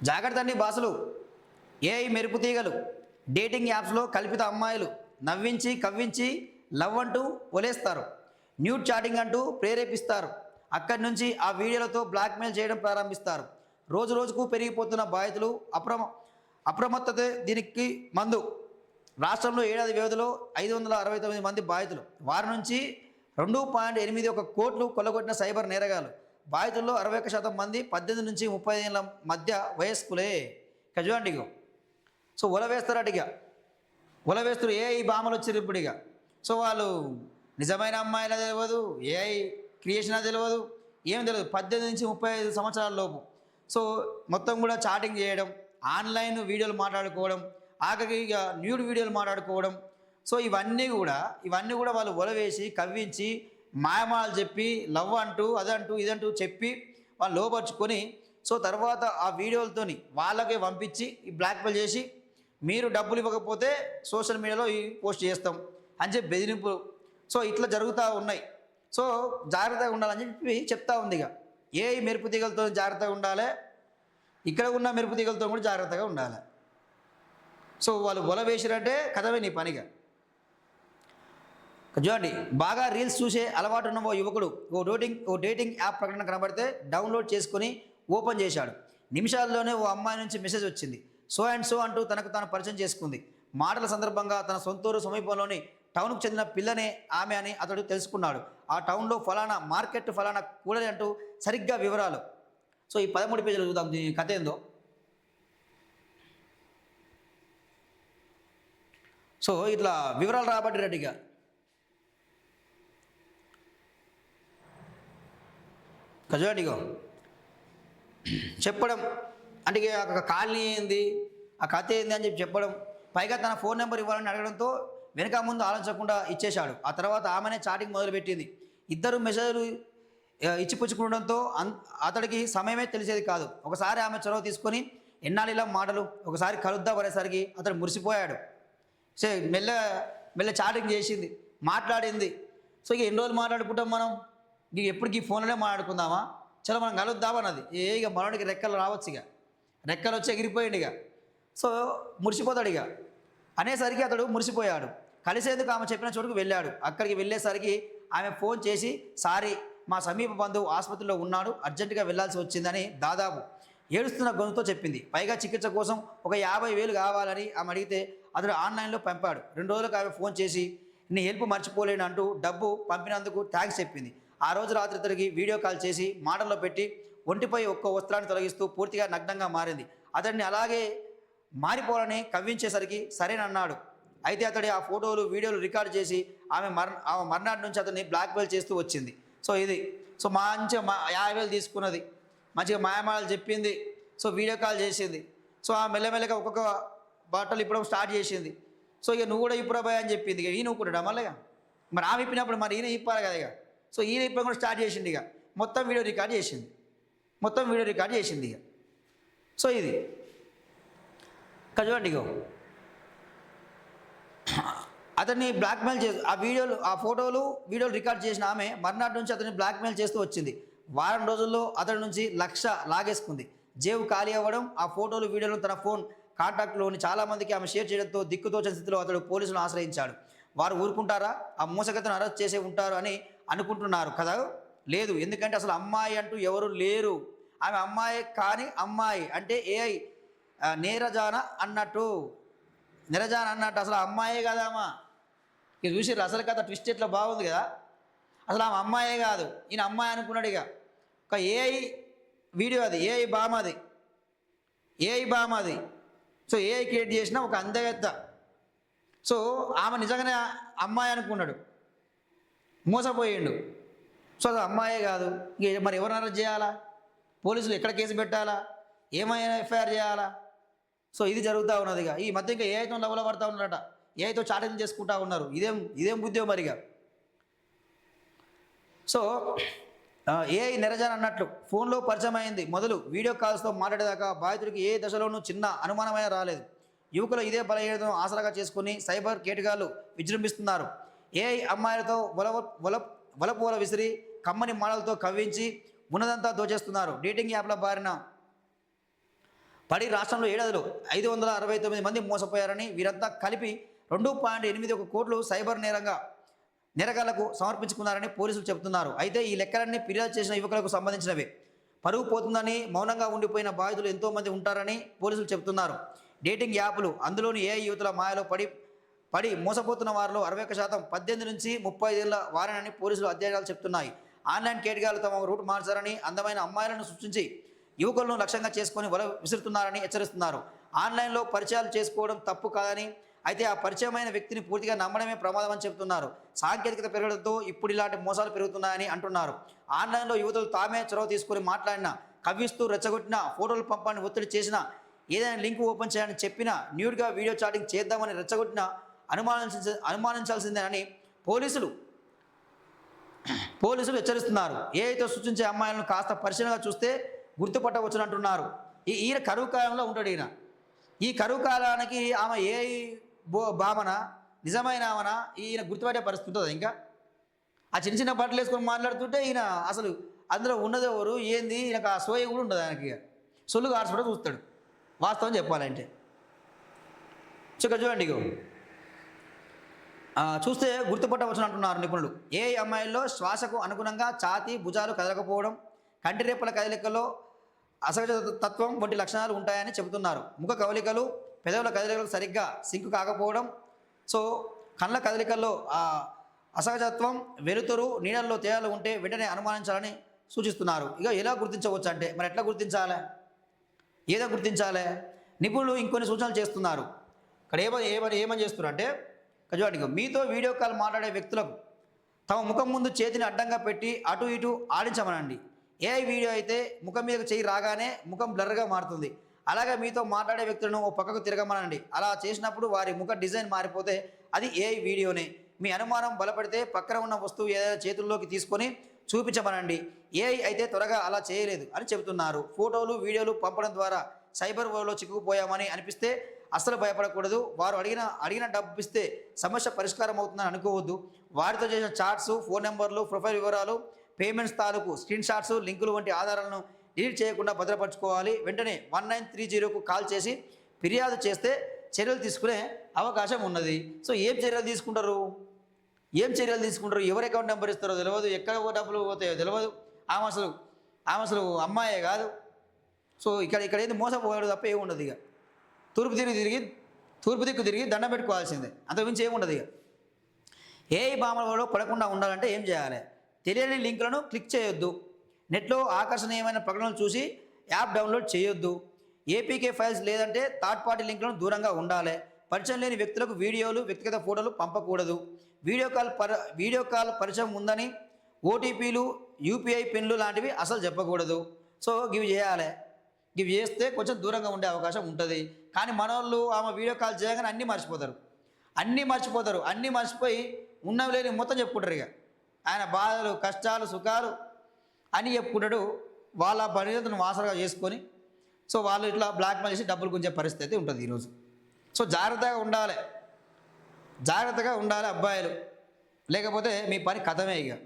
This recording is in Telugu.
జాగ్రత్త అండి బాసులు. ఏఐ మెరుపు తీగలు, డేటింగ్ యాప్స్లో కల్పిత అమ్మాయిలు నవ్వించి కవ్వించి లవ్ అంటూ ఒలేస్తారు. న్యూడ్ చాటింగ్ అంటూ ప్రేరేపిస్తారు. అక్కడి నుంచి ఆ వీడియోలతో బ్లాక్మెయిల్ చేయడం ప్రారంభిస్తారు. రోజు రోజుకు పెరిగిపోతున్న బాధితులు అప్రమత్తత దీనికి మందు. రాష్ట్రంలో ఏడాది వ్యవధిలో 569 మంది బాధితులు. వారి నుంచి 2.81 కోట్లు కొల్లగొట్టిన సైబర్ నేరగాలు. బాధితుల్లో 61% మంది 18 నుంచి 30 ఏళ్ళ మధ్య వయస్కులే. ఇక చూడండి ఇగో. సో ఉల వేస్తారట ఇక. ఉల వేస్తారు. ఏఐ బామలు వచ్చారు ఇప్పుడు ఇక. సో వాళ్ళు నిజమైన అమ్మాయిలా తెలియదు, ఏఐ క్రియేషన్ తెలియదు, ఏం తెలియదు. 18 నుంచి 35 సంవత్సరాల లోపు. సో మొత్తం కూడా చాటింగ్ చేయడం, ఆన్లైన్ వీడియోలు మాట్లాడుకోవడం, ఆఖరికి ఇక న్యూడ్ వీడియోలు మాట్లాడుకోవడం. సో ఇవన్నీ కూడా వాళ్ళు ఉలవేసి కవ్వించి మాయమాలు చెప్పి లవ్ అంటూ అదంటూ ఇదంటూ చెప్పి వాళ్ళు లోపరుచుకొని, సో తర్వాత ఆ వీడియోలతోని వాళ్ళకే పంపించి ఈ బ్లాక్మెయిల్ చేసి మీరు డబ్బులు ఇవ్వకపోతే సోషల్ మీడియాలో ఈ పోస్ట్ చేస్తాం అని చెప్పి బెదిరింపు. సో ఇట్లా జరుగుతూ ఉన్నాయి. సో జాగ్రత్తగా ఉండాలని చెప్పి చెప్తా ఉంది. ఇక ఏ మెరుపు తీగలతో జాగ్రత్తగా ఉండాలి, ఇక్కడ ఉన్న మెరుపు తీగలతో కూడా జాగ్రత్తగా ఉండాలి. సో వాళ్ళు వల వేసిరంటే కథమే నీ పనిగా. చూడండి, బాగా రీల్స్ చూసే అలవాటు ఉన్న ఓ యువకుడు ఓ డేటింగ్ యాప్ ప్రకటన కనబడితే డౌన్లోడ్ చేసుకుని ఓపెన్ చేశాడు. నిమిషాల్లోనే ఓ అమ్మాయి నుంచి మెసేజ్ వచ్చింది. సో అండ్ సో అంటూ తనకు తాను పరిచయం చేసుకుంది. మాటల సందర్భంగా తన సొంతూరు సమీపంలోని టౌన్కు చెందిన పిల్లనే ఆమె అని అతడు తెలుసుకున్నాడు. ఆ టౌన్లో ఫలానా మార్కెట్ ఫలానా కూడలి అంటూ సరిగ్గా వివరాలు. సో ఈ 13 పేజీలు చూద్దాం దీని కథ ఏందో. సో ఇట్లా వివరాలు రాబట్టినట్టుగా చూడండిగో చెప్పడం అంటే ఇక కాలనీ ఏంది, ఆ కథ ఏంది అని చెప్పి చెప్పడం. పైగా తన ఫోన్ నెంబర్ ఇవ్వాలని అడగడంతో వెనక ముందు ఆలోచించకుండా ఇచ్చేశాడు. ఆ తర్వాత ఆమెనే చాటింగ్ మొదలుపెట్టింది. ఇద్దరు మెసేజ్లు ఇచ్చిపుచ్చుకోవడంతో అతడికి సమయమే తెలిసేది కాదు. ఒకసారి ఆమె చొరవ తీసుకొని ఎన్నాళ్ళిలా మాటలు, ఒకసారి కలుద్దాం అనేసరికి అతడు మురిసిపోయాడు. సో మెల్ల చాటింగ్ చేసింది, మాట్లాడింది. సో ఇక ఎన్ని రోజులు మాట్లాడుకుంటాం మనం, ఇక ఎప్పటికీ ఫోన్లోనే మాట్లాడుకుందామా, చలో మనం కలుద్దామన్నది. ఇక మనోడికి రెక్కలు రావచ్చు, ఇక రెక్కలు వచ్చి ఎగిరిపోయింది ఇక. సో మురిసిపోతాడు ఇక. అనేసరికి అతడు మురిసిపోయాడు. కలిసేందుకు ఆమె చెప్పిన చోటుకు వెళ్ళాడు. అక్కడికి వెళ్ళేసరికి ఆమె ఫోన్ చేసి, సారీ మా సమీప బంధువు ఆసుపత్రిలో ఉన్నాడు, అర్జెంటుగా వెళ్లాల్సి వచ్చిందని దాదాపు ఏడుస్తున్న గొంతుతో చెప్పింది. పైగా చికిత్స కోసం ఒక 50,000 కావాలని ఆమె అడిగితే అతడు ఆన్లైన్లో పంపాడు. 2 రోజులకు ఆమె ఫోన్ చేసి నీ హెల్ప్ మర్చిపోలేను అంటూ డబ్బు పంపినందుకు థ్యాంక్స్ చెప్పింది. ఆ రోజు రాత్రి ఇతడికి వీడియో కాల్ చేసి మాటల్లో పెట్టి ఒంటిపై ఒక్క వస్త్రాన్ని తొలగిస్తూ పూర్తిగా నగ్నంగా మారింది. అతడిని అలాగే మారిపోవాలని కవ్వించేసరికి సరేనన్నాడు. అయితే అతడి ఆ ఫోటోలు వీడియోలు రికార్డ్ చేసి ఆమె మర్నాటి నుంచి అతన్ని బ్లాక్మెయిల్ చేస్తూ వచ్చింది. సో ఇది సో మంచిగా 50,000 తీసుకున్నది, మంచిగా మాయమాటలు చెప్పింది. సో వీడియో కాల్ చేసింది. సో ఆ మెల్లమెల్లగా ఒక్కొక్క బట్టలు ఇప్పడం స్టార్ట్ చేసింది. సో ఇక నువ్వు కూడా ఇప్పుడు భయ అని చెప్పింది. ఇక ఈయన కూడా మళ్ళీ మరి ఆమె ఇప్పినప్పుడు మరి ఈయన ఇప్పాలి కదా. ఇక సో ఈయన ఇప్పడం కూడా స్టార్ట్ చేసింది. ఇక మొత్తం వీడియో రికార్డ్ చేసింది ఇక. సో ఇది చూడండి ఇగో అతన్ని బ్లాక్మెయిల్ చేసి ఆ ఫోటోలు వీడియోలు రికార్డ్ చేసిన ఆమె మర్నాటి నుంచి అతన్ని బ్లాక్మెయిల్ చేస్తూ వచ్చింది. వారం రోజుల్లో అతడి నుంచి 1,00,000 లాగేసుకుంది. జేబు ఖాళీ అవ్వడం, ఆ ఫోటోలు వీడియోలను తన ఫోన్ కాంటాక్ట్లోని చాలామందికి ఆమె షేర్ చేయడంతో దిక్కుతోచని స్థితిలో అతడు పోలీసులను ఆశ్రయించాడు. వారు ఊరుకుంటారా, ఆ మోసగతను అరెస్ట్ చేసే ఉంటారు అని అనుకుంటున్నారు కదా. లేదు, ఎందుకంటే అసలు అమ్మాయి అంటూ ఎవరు లేరు. ఆమె అమ్మాయి కానీ అమ్మాయి అంటే ఏఐ నీరజాన అన్నట్టు అసలు అమ్మాయే కదామా. ఇక చూసిర్రు అసలు కథ ట్విస్ట్ ఎట్లా బాగుంది కదా. అసలు ఆమె అమ్మాయే కాదు, ఈయన అమ్మాయి అనుకున్నాడు. ఇక ఒక ఏఐ వీడియో, అది ఏఐ బామాది. సో ఏఐ క్రియేట్ చేసిన ఒక అందగత్త. సో ఆమె నిజంగానే అమ్మాయి అనుకున్నాడు, మోసపోయిండు. సో అది అమ్మాయే కాదు. ఇక మరి ఎవరిని అరెస్ట్ చేయాలా, పోలీసులు ఎక్కడ కేసు పెట్టాలా, ఏమైనా ఎఫ్ఐఆర్ చేయాలా. సో ఇది జరుగుతూ ఉన్నది. ఇక ఈ మధ్య ఇంకా ఏఐతో లవల పడతా ఉన్నారట, ఏఐతో చాటింగ్ చేసుకుంటా ఉన్నారు. ఇదేం బుద్ధి మరిగా. సో ఏఐ నిరజన అన్నట్లు ఫోన్లో పరిచయం అయింది మొదలు వీడియో కాల్స్తో మాట్లాడేదాకా బాధితుడికి ఏ దశలోనూ చిన్న అనుమానమైన రాలేదు. యువకులు ఇదే బలహీనతను ఆసరాగా చేసుకుని సైబర్ కేటగాళ్లు విజృంభిస్తున్నారు. ఏఐ అమ్మాయిలతో వలపోల విసిరి కమ్మని మాటలతో కవ్వించి ఉన్నదంతా దోచేస్తున్నారు. డేటింగ్ యాప్ల బారిన పడి రాష్ట్రంలో ఏడాదిలో 569 మంది మోసపోయారని, వీరంతా కలిపి 2.81 కోట్లు సైబర్ నేరగాళ్లకు సమర్పించుకున్నారని పోలీసులు చెబుతున్నారు. అయితే ఈ లెక్కలన్నీ ఫిర్యాదు చేసిన యువకులకు సంబంధించినవే. పరువు పోతుందని మౌనంగా ఉండిపోయిన బాధితులు ఎంతోమంది ఉంటారని పోలీసులు చెబుతున్నారు. డేటింగ్ యాప్లు, అందులోని ఏఐ యువతుల మాయలో పడి మోసపోతున్న వారిలో 61% 18 నుంచి 35 ఏళ్ల వారేనని పోలీసులు అధ్యయనాలు చెప్తున్నాయి. ఆన్లైన్ కేటగాళ్లు తమ రూట్ మార్చారని, అందమైన అమ్మాయిలను సృష్టించి యువకులను లక్ష్యంగా చేసుకొని వల విసురుతున్నారని హెచ్చరిస్తున్నారు. ఆన్లైన్లో పరిచయాలు చేసుకోవడం తప్పు కాదని, అయితే ఆ పరిచయమైన వ్యక్తిని పూర్తిగా నమ్మడమే ప్రమాదం అని చెబుతున్నారు. సాంకేతికత పెరగడంతో ఇప్పుడు ఇలాంటి మోసాలు పెరుగుతున్నాయని అంటున్నారు. ఆన్లైన్లో యువతులు తామే చొరవ తీసుకొని మాట్లాడినా, కవ్విస్తూ రెచ్చగొట్టిన, ఫోటోలు పంపని ఒత్తిడి చేసినా, ఏదైనా లింక్ ఓపెన్ చేయాలని చెప్పినా, న్యూడ్గా వీడియో చాటింగ్ చేద్దామని రెచ్చగొట్టినా అనుమానించాల్సిందేనని పోలీసులు హెచ్చరిస్తున్నారు. ఏఐతో సూచించే అమ్మాయిలను కాస్త పరిశీలనగా చూస్తే గుర్తుపట్టవచ్చును అంటున్నారు. ఈయన కరువు కాలంలో ఉంటాడు. ఈ కరువు కాలానికి ఆమె ఏఐ భామన, నిజమైన ఆమెన, ఈయన గుర్తుపట్టే పరిస్థితి ఉంటుంది. ఇంకా ఆ చిన్న చిన్న బట్టలు వేసుకొని మాట్లాడుతుంటే ఈయన అసలు అందులో ఉన్నది ఎవరు ఏంది, ఈయనకు ఆ సోయ కూడా ఉండదు. ఆయనకి సొల్లు కార్చుకుంటూ చూస్తాడు. వాస్తవం చెప్పాలంటే చూడండి, చూస్తే గుర్తుపట్టవచ్చును అంటున్నారు నిపుణులు. ఏఐ అమ్మాయిల్లో శ్వాసకు అనుగుణంగా ఛాతీ, భుజాలు కదలకపోవడం, కంటిరేపల కదలికల్లో అసహజ తత్వం వంటి లక్షణాలు ఉంటాయని చెబుతున్నారు. ముఖ కవలికలు, పెదవుల కదలికలు సరిగ్గా సింక్ కాకపోవడం, సో కళ్ళ కదలికల్లో అసహజత్వం, వెలుతురు, నీడల్లో తేడాలు ఉంటే వెంటనే అనుమానించాలని సూచిస్తున్నారు. ఇక ఎలా గుర్తించవచ్చు అంటే, మరి ఎట్లా గుర్తించాలి, ఏదో గుర్తించాలి? నిపుణులు ఇంకొన్ని సూచనలు చేస్తున్నారు. ఇక్కడ ఏమని చేస్తున్నారు అంటే, చూడండి, మీతో వీడియో కాల్ మాట్లాడే వ్యక్తులకు తమ ముఖం ముందు చేతిని అడ్డంగా పెట్టి అటు ఇటు ఆడించమనండి. ఏఐ వీడియో అయితే ముఖం మీదకు చేయి రాగానే ముఖం బ్లర్గా మారుతుంది. అలాగే మీతో మాట్లాడే వ్యక్తులను ఓ పక్కకు తిరగమనండి. అలా చేసినప్పుడు వారి ముఖ డిజైన్ మారిపోతే అది ఏఐ వీడియోనే. మీ అనుమానం బలపడితే పక్కన ఉన్న వస్తువు ఏదైనా చేతుల్లోకి తీసుకొని చూపించమనండి. ఏఐ అయితే త్వరగా అలా చేయలేదు అని చెబుతున్నారు. ఫోటోలు, వీడియోలు పంపడం ద్వారా సైబర్ వరలో చిక్కుకుపోయామని అనిపిస్తే అస్సలు భయపడకూడదు. వారు అడిగిన డబ్బు ఇస్తే సమస్య పరిష్కారం అవుతుందని అనుకోవద్దు. వారితో చేసిన చాట్స్, ఫోన్ నెంబర్లు, ప్రొఫైల్ వివరాలు, పేమెంట్స్ తాలూకు స్క్రీన్ షాట్స్, లింకులు వంటి ఆధారాలను డిలీట్ చేయకుండా భద్రపరచుకోవాలి. వెంటనే 1930కు కాల్ చేసి ఫిర్యాదు చేస్తే చర్యలు తీసుకునే అవకాశం ఉన్నది. సో ఏం చర్యలు తీసుకుంటారు, ఎవరు అకౌంట్ నెంబర్ ఇస్తారో తెలియదు, ఎక్కడ డబ్బులు పోతాయో తెలియదు. ఆమె అసలు అమ్మాయే కాదు. సో ఇక్కడ ఏంది మోసపోయాడు తప్ప ఏముండదు. ఇక తూర్పు దిక్కు తిరిగి దండం పెట్టుకోవాల్సిందే, అంతకుమించి ఏముండదు. ఇక ఏఐ భామలలో పడకుండా ఉండాలంటే ఏం చేయాలి? తెలియని లింకులను క్లిక్ చేయొద్దు. నెట్లో ఆకర్షణీయమైన ప్రకటనలు చూసి యాప్ డౌన్లోడ్ చేయొద్దు. ఏపీకే ఫైల్స్ లేదంటే థర్డ్ పార్టీ లింకులను దూరంగా ఉండాలి. పరిచయం లేని వ్యక్తులకు వీడియోలు, వ్యక్తిగత ఫోటోలు పంపకూడదు. వీడియో కాల్ పరిచయం ఉందని ఓటీపీలు, యూపీఐ పిన్లు లాంటివి అసలు చెప్పకూడదు. సో ఇవి చేయాలి. ఇవి చేస్తే కొంచెం దూరంగా ఉండే అవకాశం ఉంటుంది. కానీ మనోళ్ళు ఆమె వీడియో కాల్ చేయగానే అన్నీ మర్చిపోతారు. అన్నీ మర్చిపోయి ఉన్నవి లేని మొత్తం చెప్పుకుంటారు. ఇక ఆయన బాధలు, కష్టాలు, సుఖాలు అని చెప్పుకుంటాడు. వాళ్ళ పరిణతిని వాసనగా చేసుకొని సో వాళ్ళు ఇట్లా బ్లాక్మెయిల్ చేసి డబ్బులు గుంజే పరిస్థితి ఉంటుంది ఈరోజు. సో జాగ్రత్తగా ఉండాలి అబ్బాయిలు, లేకపోతే మీ పని కథమే ఇక.